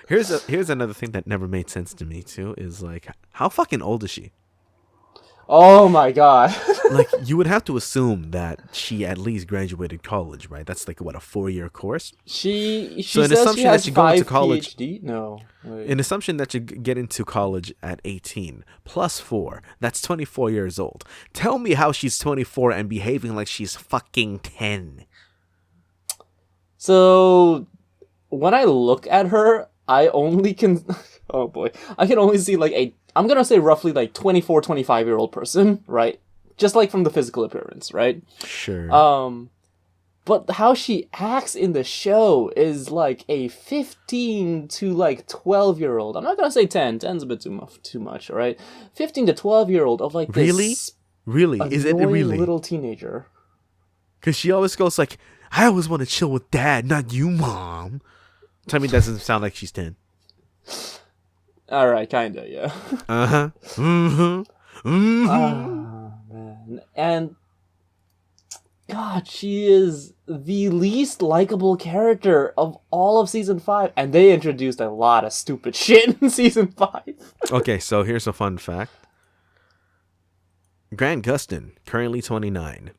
Here's another thing that never made sense to me too. Is like, how fucking old is she? Oh my god. Like, you would have to assume that she at least graduated college, right? That's like, what, a 4-year course? She so says she has 5 college, PhD? No. Wait. An assumption that you get into college at 18 plus 4, that's 24 years old. Tell me how she's 24 and behaving like she's fucking 10. So, when I look at her, I only can... Oh boy. I can only see like I'm gonna say roughly like 24, 25-year-old person, right? Just like from the physical appearance, right? Sure. But how she acts in the show is like a 15 to like 12-year-old. I'm not gonna say 10. 10's a bit too much, right? 15 to 12-year-old of like this really? Is it really little teenager? Because she always goes like, I always want to chill with Dad, not you, Mom. Tell me, doesn't sound like she's 10. All right, kinda, yeah. Uh-huh. Mm-hmm. Mm-hmm. Oh, man. And God, she is the least likable character of all of season 5, and they introduced a lot of stupid shit in season 5. Okay, so here's a fun fact. Grant Gustin, currently 29.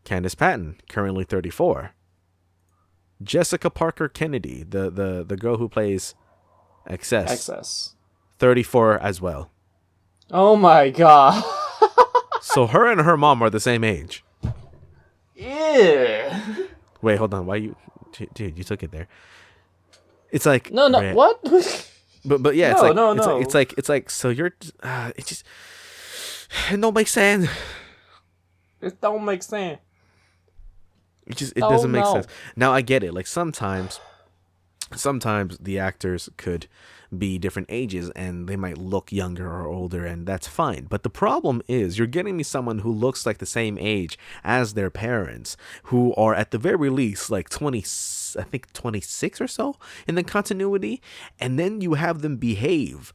Candace Patton, currently 34. Jessica Parker Kennedy, the girl who plays Excess. 34 as well. Oh my god. So her and her mom are the same age. Yeah. Wait, hold on. Why you... Dude, you took it there. It's like... No, right. What? But yeah, no. It's like, so you're... it just... It don't make sense. It don't make sense. It doesn't make sense. Now, I get it. Like, sometimes the actors could be different ages and they might look younger or older, and that's fine. But the problem is you're getting me someone who looks like the same age as their parents, who are at the very least like 26 or so in the continuity, and then you have them behave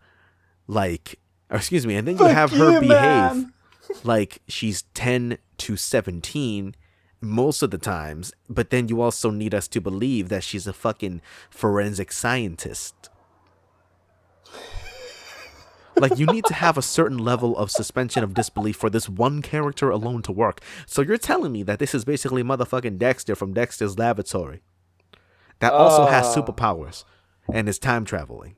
like, and then you have her behave like she's 10 to 17 most of the times, but then you also need us to believe that she's a fucking forensic scientist. Like, you need to have a certain level of suspension of disbelief for this one character alone to work. So you're telling me that this is basically motherfucking Dexter from Dexter's Laboratory that also has superpowers and is time traveling,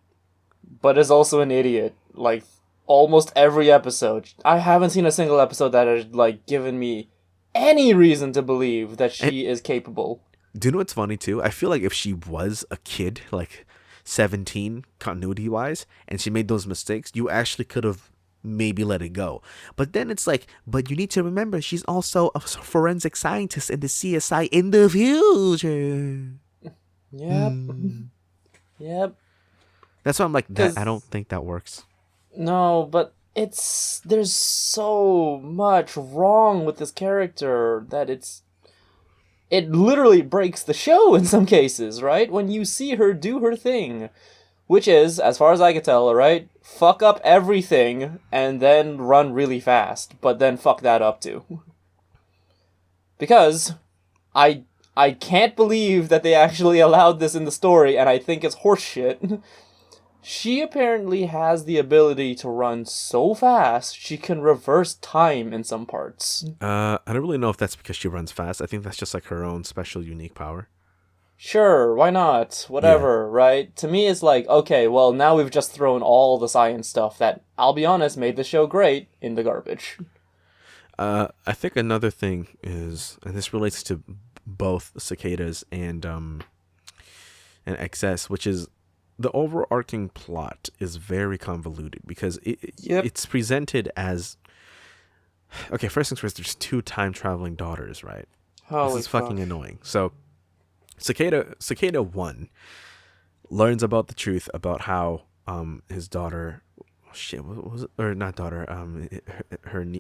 but is also an idiot. Like, almost every episode, I haven't seen a single episode that has like given me any reason to believe that she is capable. Do you know what's funny too? I feel like if she was a kid, like 17 continuity wise, and she made those mistakes, you actually could have maybe let it go. But then it's like, but you need to remember she's also a forensic scientist in the CSI in the future. Yep. Yep. That's why I'm like, I don't think that works. No, but there's so much wrong with this character that it literally breaks the show in some cases, right? When you see her do her thing, which is, as far as I can tell, right, fuck up everything and then run really fast, but then fuck that up too. Because I can't believe that they actually allowed this in the story, and I think it's horseshit. She apparently has the ability to run so fast, she can reverse time in some parts. I don't really know if that's because she runs fast. I think that's just like her own special, unique power. Sure, why not? Whatever, right? To me, it's like, okay, well, now we've just thrown all the science stuff that, I'll be honest, made the show great in the garbage. I think another thing is, and this relates to both cicadas and XS, which is the overarching plot is very convoluted because it's presented as, okay, first things first, there's 2 time traveling daughters, right? Holy this is fucking annoying. So Cicada 1 learns about the truth about how his daughter, what was it? Or not daughter,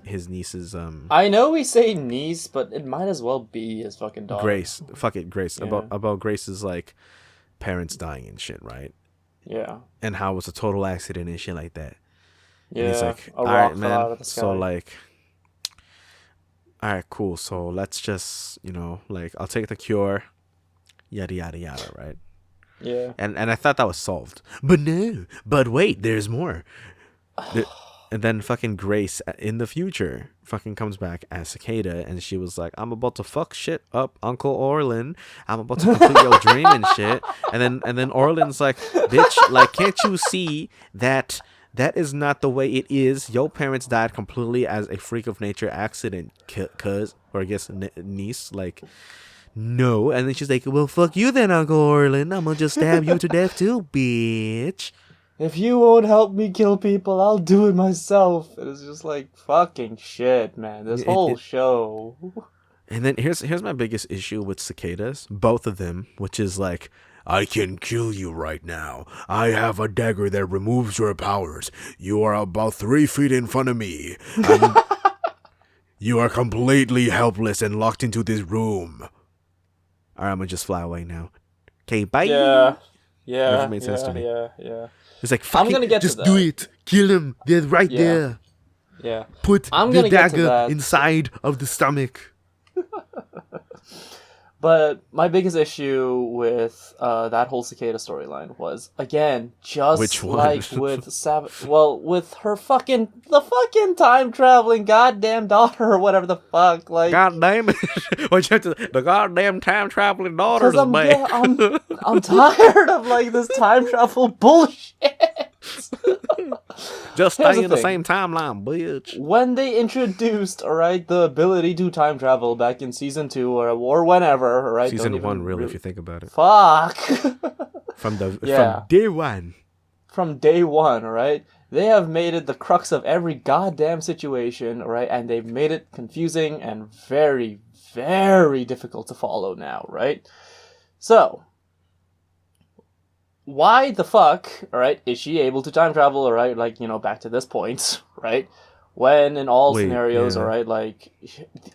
his niece's I know we say niece, but it might as well be his fucking daughter. Grace. Fuck it, Grace. Yeah. About Grace's like parents dying and shit, right? Yeah. And how it was a total accident and shit like that. Yeah. And he's like, a rock fell out of the sky. so like, all right, cool. So let's just, like, I'll take the cure, yada yada yada, right? Yeah. And I thought that was solved, but no. But wait, there's more. And then fucking Grace in the future fucking comes back as Cicada, and she was like, I'm about to fuck shit up, Uncle Orlin. I'm about to complete your dream and shit. And then Orlin's like, bitch, like, can't you see that is not the way it is? Your parents died completely as a freak of nature accident, cuz, or I guess niece, like, no. And then she's like, well, fuck you then, Uncle Orlin. I'm gonna just stab you to death too, bitch. If you won't help me kill people, I'll do it myself. And it's just like, fucking shit, man. This whole show. And then here's my biggest issue with cicadas, both of them, which is like, I can kill you right now. I have a dagger that removes your powers. You are about 3 feet in front of me. You are completely helpless and locked into this room. All right, I'm gonna just fly away now. Okay, bye. Yeah. Never made sense to me. Yeah. It's like, I'm gonna get just to do that. it. Kill him. They're right there. Yeah. Put the dagger inside of the stomach. But my biggest issue with that whole cicada storyline was, again, just like with with her the fucking time traveling goddamn daughter or whatever the fuck, like. God damn it! The goddamn time traveling daughters, man. I'm tired of like this time travel bullshit. Just stay in the same timeline, bitch. When they introduced, the ability to time travel back in season 2 or whenever, right? Season 1, really, if you think about it. Fuck. From day one. From day one, right? They have made it the crux of every goddamn situation, right? And they've made it confusing and very, very difficult to follow now, right? So, why the fuck, is she able to time travel, like, back to this point, right? When in all scenarios, like,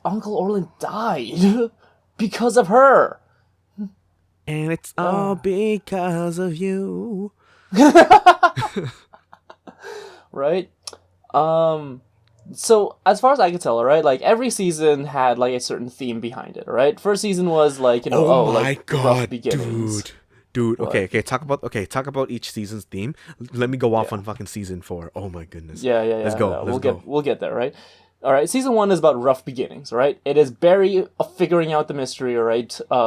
Uncle Orlin died because of her. And it's all because of you. Right? So, as far as I can tell, like, every season had, like, a certain theme behind it, right? First season was, like, rough beginnings. Dude, okay, talk about each season's theme. Let me go off on fucking season 4. Oh my goodness. Yeah. Let's go. We'll get there, right? All right, season 1 is about rough beginnings, right? It is Barry figuring out the mystery,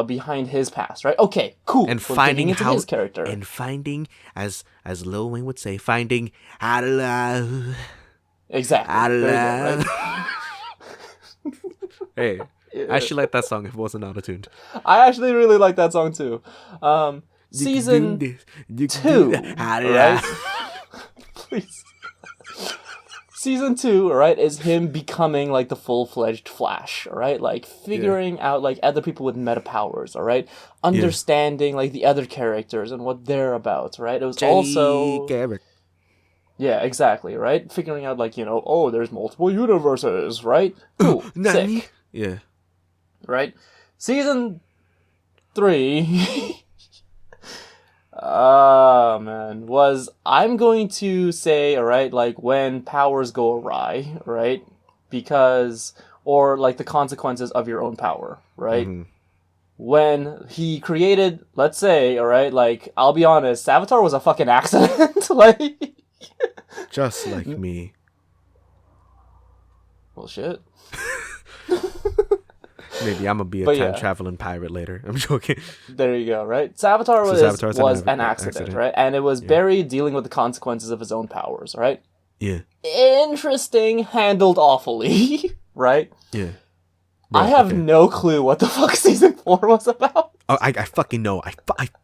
behind his past, right? Okay, cool. And finding his character. And finding, as Lil Wayne would say, finding how to love. Exactly. How to love. Hey, I actually like that song if it wasn't auto-tuned. I actually really like that song too. Season 2, right? Please. Season 2, is him becoming, like, the full-fledged Flash, like, figuring out, like, other people with meta powers, understanding, like, the other characters and what they're about, right? It was also... Garrick. Yeah, exactly, right? Figuring out, like, there's multiple universes, right? Cool, sick. Yeah. Right? Season 3... man, I'm going to say, like, when powers go awry, right? Because, or, like, the consequences of your own power, right? Mm-hmm. When he created, let's say, like, I'll be honest, Savitar was a fucking accident, like... Just like me. Well, shit. Maybe I'm gonna be a time traveling pirate later. I'm joking. There you go. Right. Saboteur was an accident, right? And it was Barry dealing with the consequences of his own powers, right? Yeah. Interesting, handled awfully, right? Yeah. Right, I have no clue what the fuck season 4 was about. Oh, I fucking know. I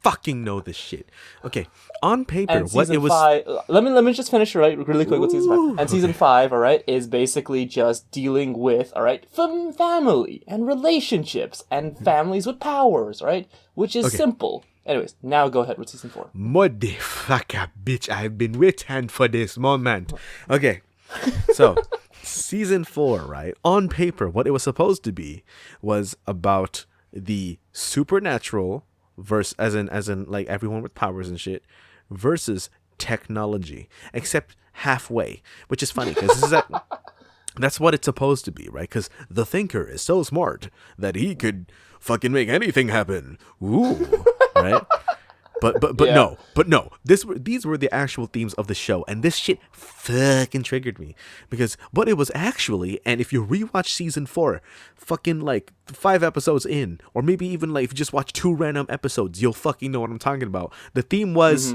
fucking know this shit. Okay, on paper, and what it was. 5, let me just finish really quick with season 5. And season 5, all right, is basically just dealing with family and relationships and families with powers, right? Which is simple. Anyways, now go ahead with season 4. Motherfucker, bitch! I've been waiting for this moment. Okay, so. Season 4, right? On paper, what it was supposed to be was about the supernatural versus, as in like everyone with powers and shit, versus technology, except halfway, which is funny because that's what it's supposed to be, right? Because the Thinker is so smart that he could fucking make anything happen. Ooh, right? But no. These were the actual themes of the show, and this shit fucking triggered me because what it was actually, and if you rewatch season 4, fucking like 5 episodes in, or maybe even like if you just watch 2 random episodes, you'll fucking know what I'm talking about. The theme was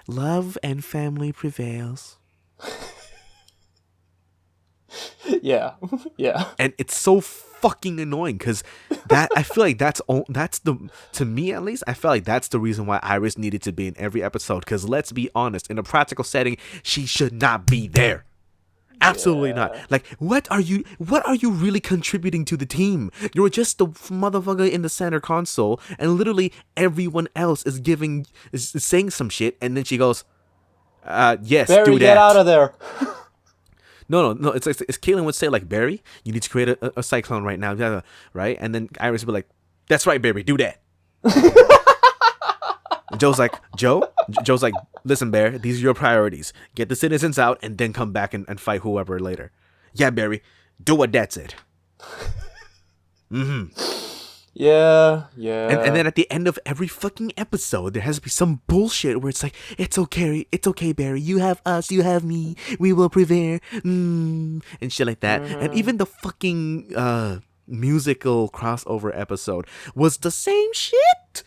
love and family prevails. Yeah. And it's so fucking annoying because that I feel like that's the, to me at least, I feel like that's the reason why Iris needed to be in every episode. Because let's be honest, in a practical setting, she should not be there. Absolutely not. Like, what are you really contributing to the team? You're just the motherfucker in the center console, and literally everyone else is saying some shit, and then she goes, "Yes, Barry, do that. Get out of there." No. It's Caitlin would say like, Barry, you need to create a cyclone right now, right? And then Iris would be like, that's right, Barry, do that. Joe's like, listen, Barry, these are your priorities. Get the citizens out and then come back and fight whoever later. Yeah, Barry, do what Dad said. Yeah. And then at the end of every fucking episode, there has to be some bullshit where it's like, it's okay, Barry. You have us, you have me. We will prevail. And shit like that. And even the fucking musical crossover episode was the same shit.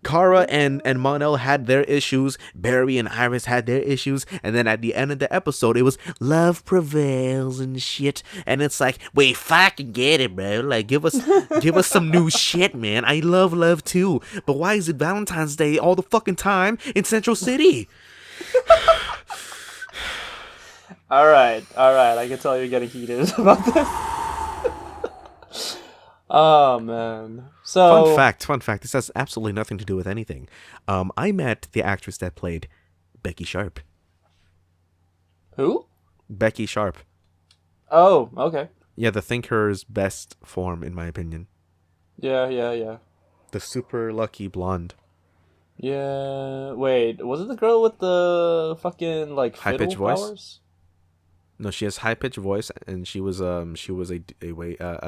Kara and Monel had their issues. Barry and Iris had their issues. And then at the end of the episode, it was love prevails and shit. And it's like, we fucking get it, bro. Like, give us some new shit, man. I love love too. But why is it Valentine's Day all the fucking time in Central City? All right. I can tell you're getting heated about this. Oh, man. So Fun fact. This has absolutely nothing to do with anything. I met the actress that played Becky Sharp. Who? Becky Sharp. Oh, okay. Yeah, the Thinker's best form, in my opinion. Yeah. The super lucky blonde. Yeah. Wait, was it the girl with the fucking like high-pitched voice? Powers? No, she has high-pitched voice, and she was a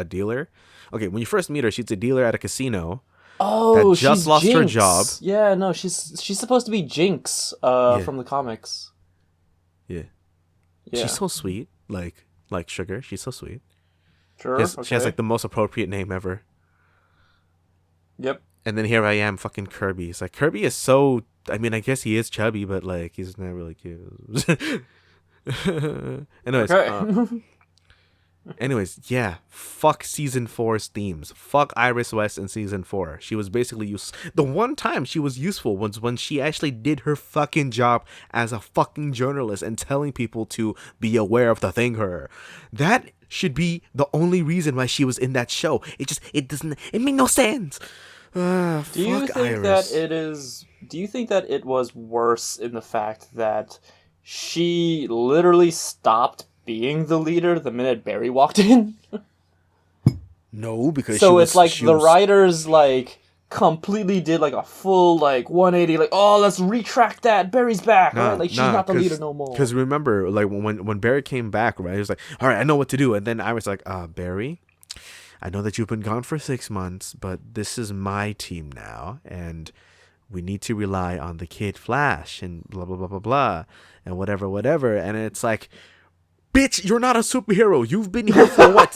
dealer. Okay, when you first meet her, she's a dealer at a casino. Oh, that just lost Jinx. her job. Yeah, no, she's supposed to be Jinx from the comics. Yeah. She's so sweet, like sugar. She's so sweet. Sure. She has like the most appropriate name ever. Yep. And then here I am, fucking Kirby. It's like Kirby is so. I mean, I guess he is chubby, but like he's not really cute. Anyways, yeah, fuck season 4's themes. Fuck Iris West in season 4. She was basically the one time she was useful was when she actually did her fucking job as a fucking journalist and telling people to be aware of the Thinker. That should be the only reason why she was in that show. It made no sense. Do you think that it was worse in the fact that she literally stopped being the leader the minute Barry walked in? No, because the writers like completely did like a full like 180, like, oh, let's retract that, Barry's back, right? Like she's not the leader no more. Because remember, like when Barry came back, right, he was like, all right, I know what to do. And then I was like, Barry, I know that you've been gone for 6 months, but this is my team now, and we need to rely on the Kid Flash and blah blah blah blah blah and whatever. And it's like, Bitch, you're not a superhero. You've been here for what?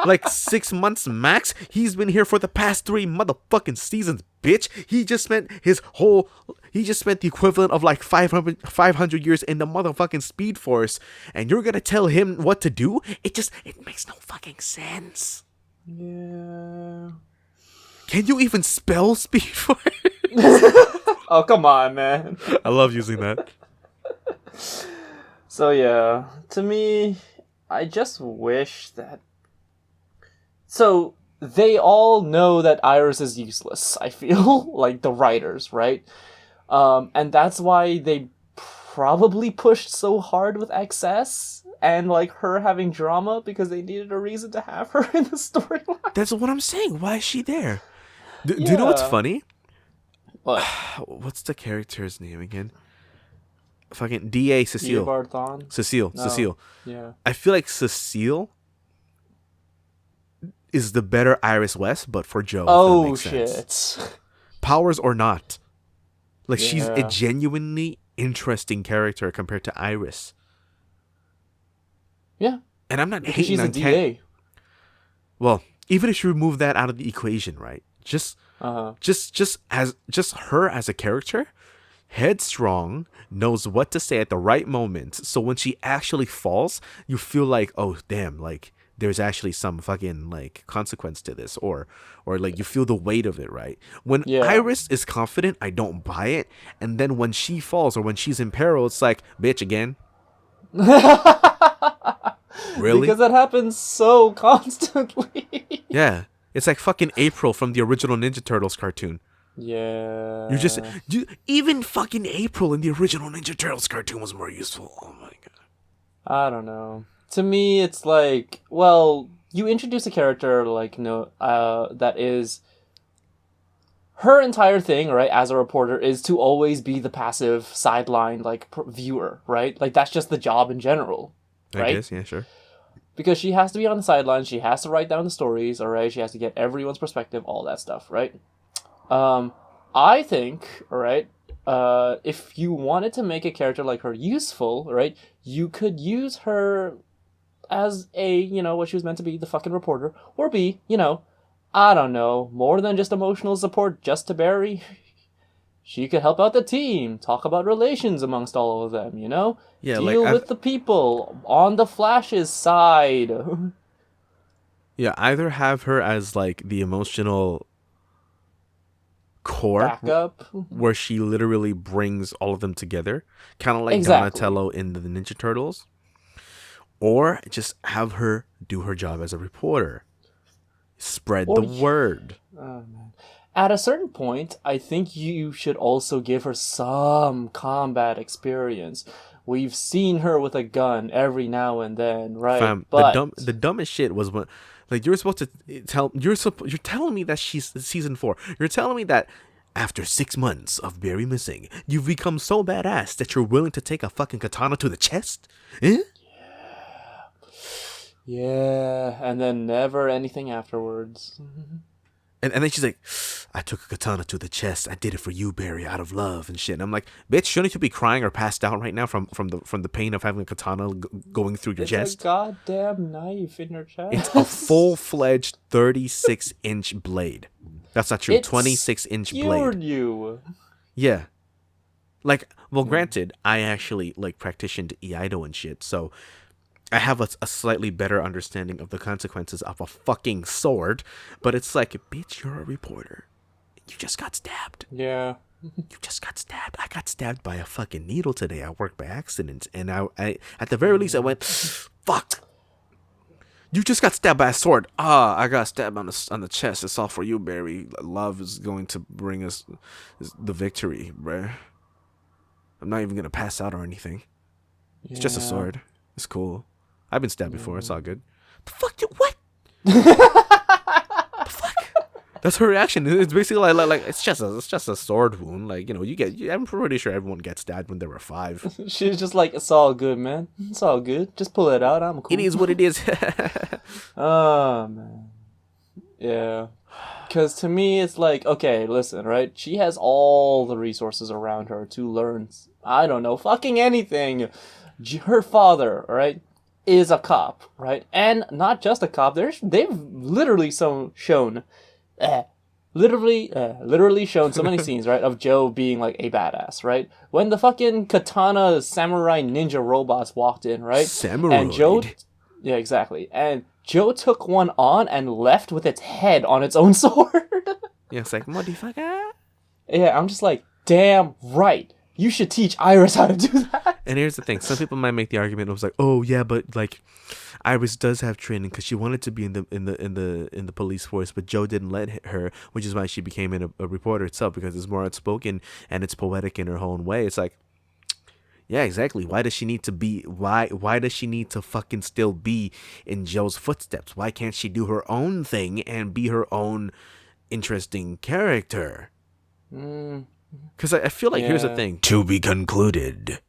Like 6 months max? He's been here for the past 3 motherfucking seasons, bitch. He just spent the equivalent of like 500 years in the motherfucking Speed Force. And you're gonna tell him what to do? It makes no fucking sense. Yeah. Can you even spell Speed Force? Oh, come on, man. I love using that. So yeah, to me, I just wish that... So, they all know that Iris is useless, I feel. Like, the writers, right? And that's why they probably pushed so hard with XS and, like, her having drama, because they needed a reason to have her in the storyline. That's what I'm saying. Why is she there? Do you know what's funny? What? What's the character's name again? Fucking D.A. Cecile. Cecile. No. Cecile. Yeah. I feel like Cecile is the better Iris West, but for Joe. Oh, shit. Sense. Powers or not. Like, she's a Yeah. genuinely interesting character compared to Iris. Yeah. And I'm not Because hating she's a on DA. Well, even if you remove that out of the equation, right? Just her as a character, headstrong, knows what to say at the right moment. So when she actually falls, you feel like, oh damn, like there's actually some fucking like consequence to this, or like you feel the weight of it, right? When Iris is confident, I don't buy it, and then when she falls or when she's in peril, it's like, bitch, again. Really? Because that happens so constantly. Yeah, it's like fucking April from the original Ninja Turtles cartoon. Yeah. Even fucking April in the original Ninja Turtles cartoon was more useful. Oh my god. I don't know. To me, it's like, well, you introduce a character like that is her entire thing, right? As a reporter, is to always be the passive sideline like viewer, right? Like that's just the job in general, right? I guess, yeah, sure. Because she has to be on the sidelines, she has to write down the stories, all right? She has to get everyone's perspective, all that stuff, right? I think, right, if you wanted to make a character like her useful, right, you could use her as a, what she was meant to be, the fucking reporter, or be, I don't know, more than just emotional support just to Barry. She could help out the team, talk about relations amongst all of them, Yeah, deal with the people on the Flash's side. Yeah, either have her as like the emotional core backup, where she literally brings all of them together, kind of like Donatello in the Ninja Turtles, or just have her do her job as a reporter, spread the word. Oh, man. At a certain point, I think you should also give her some combat experience. We've seen her with a gun every now and then, right? Fam, but the dumbest shit was when, like, you're supposed to you're telling me that she's season 4. You're telling me that after 6 months of Barry missing, you've become so badass that you're willing to take a fucking katana to the chest? Eh? Yeah, and then never anything afterwards. And then she's like, I took a katana to the chest. I did it for you, Barry, out of love and shit. And I'm like, bitch, shouldn't you be crying or passed out right now from the pain of having a katana going through your chest? It's a goddamn knife in your chest. It's a full-fledged 36-inch blade. That's not true. 26-inch blade. You. Yeah. Like, well, granted, I actually like practiced Iaido and shit, so I have a slightly better understanding of the consequences of a fucking sword, but it's like, bitch, you're a reporter. You just got stabbed. Yeah. You just got stabbed. I got stabbed by a fucking needle today at work by accident, and I at the very least I went, fuck. You just got stabbed by a sword. I got stabbed on the chest. It's all for you, Barry. Love is going to bring us the victory, bruh. I'm not even gonna pass out or anything. It's just a sword. It's cool. I've been stabbed before. It's all good. The fuck? What? The fuck? That's her reaction. It's basically like it's just a sword wound. Like, I'm pretty sure everyone gets stabbed when they were 5. She's just like, it's all good, man. It's all good. Just pull it out. I'm cool. It is what it is. Oh, man. Yeah. Because to me, it's like, okay, listen, right? She has all the resources around her to learn, I don't know, fucking anything. Her father, right, is a cop, right? And not just a cop. They've literally shown so many scenes, right, of Joe being like a badass, right? When the fucking katana samurai ninja robots walked in, right? Samurai. And Joe, yeah, exactly. And Joe took one on and left with its head on its own sword. Yeah, it's like, motherfucker. Yeah, I'm just like, damn right. You should teach Iris how to do that. And here's the thing: some people might make the argument. It was like, oh yeah, but like, Iris does have training because she wanted to be in the police force, but Joe didn't let her, which is why she became a reporter itself, because it's more outspoken and it's poetic in her own way. It's like, yeah, exactly. Why does she need to be? Why does she need to fucking still be in Joe's footsteps? Why can't she do her own thing and be her own interesting character? Because I feel like, here's the thing. To be concluded.